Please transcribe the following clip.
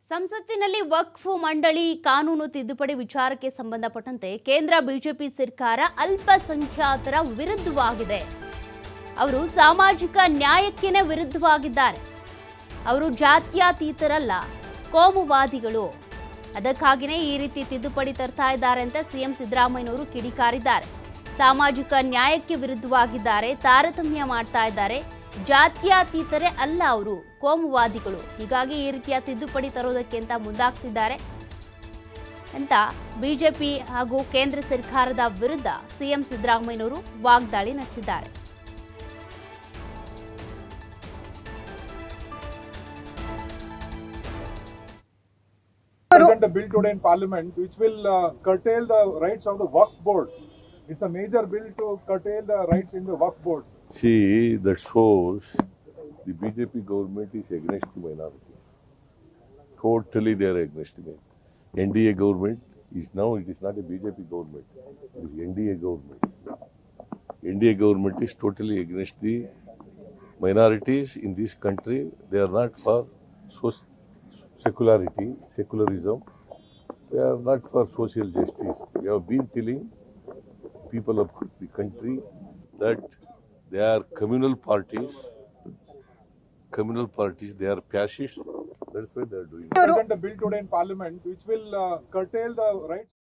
ಸಂಸತ್ತಿನಲ್ಲಿ ವಕ್ಫ್ ಮಂಡಳಿ ಕಾನೂನು ತಿದ್ದುಪಡಿ ವಿಚಾರಕ್ಕೆ ಸಂಬಂಧಪಟ್ಟಂತೆ ಕೇಂದ್ರ ಬಿಜೆಪಿ ಸರ್ಕಾರ ಅಲ್ಪಸಂಖ್ಯಾತರ ವಿರುದ್ಧವಾಗಿದೆ. ಅವರು ಸಾಮಾಜಿಕ ನ್ಯಾಯಕ್ಕೆನೇ ವಿರುದ್ಧವಾಗಿದ್ದಾರೆ. ಅವರು ಜಾತ್ಯತೀತರಲ್ಲ, ಕೋಮುವಾದಿಗಳು. ಅದಕ್ಕಾಗಿಯೇ ಈ ರೀತಿ ತಿದ್ದುಪಡಿ ತರ್ತಾ ಇದ್ದಾರೆ ಅಂತ ಸಿಎಂ ಸಿದ್ದರಾಮಯ್ಯನವರು ಕಿಡಿಕಾರಿದ್ದಾರೆ. ಸಾಮಾಜಿಕ ನ್ಯಾಯಕ್ಕೆ ವಿರುದ್ಧವಾಗಿದ್ದಾರೆ, ತಾರತಮ್ಯ ಮಾಡ್ತಾ ಇದ್ದಾರೆ. ಜಾತ್ಯತೀತರೇ ಅಲ್ಲ, ಅವರು ಕೋಮುವಾದಿಗಳು. ಹೀಗಾಗಿ ಈ ರೀತಿಯ ತಿದ್ದುಪಡಿ ತರೋದಕ್ಕೆ ಅಂತ ಮುಂದಾಗ್ತಿದ್ದಾರೆ ಅಂತ ಬಿಜೆಪಿ ಹಾಗೂ ಕೇಂದ್ರ ಸರ್ಕಾರದ ವಿರುದ್ಧ ಸಿಎಂ ಸಿದ್ದರಾಮಯ್ಯನವರು ವಾಗ್ದಾಳಿ ನಡೆಸಿದ್ದಾರೆ. Present a bill today in Parliament which will curtail the rights of the Waqf Board. It's a major bill to curtail the rights in the Waqf Board. See, that shows the BJP government is against the minority. Totally they are against it. NDA government is now, it is not a BJP government, it is NDA government. NDA government is totally against the minorities in this country. They are not for secularism. They are not for social justice. We have been telling people of the country that they are communal parties, they are fascists. That's why they are doing it. Present a bill today in Parliament which will curtail the rights.